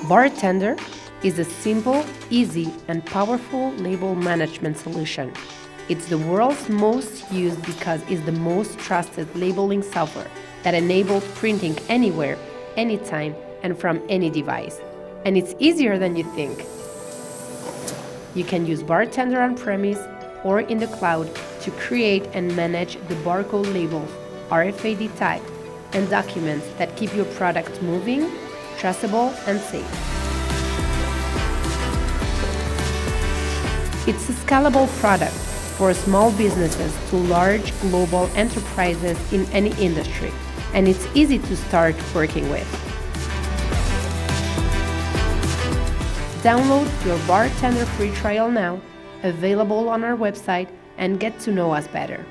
BarTender is a simple, easy, and powerful label management solution. It's the world's most used because it's the most trusted labeling software that enables printing anywhere, anytime, and from any device. And it's easier than you think. You can use BarTender on-premise or in the cloud to create and manage the barcode labels, RFID tag, and documents that keep your product moving, traceable, and safe. It's a scalable product for small businesses to large global enterprises in any industry, and it's easy to start working with. Download your BarTender free trial now, available on our website, and get to know us better.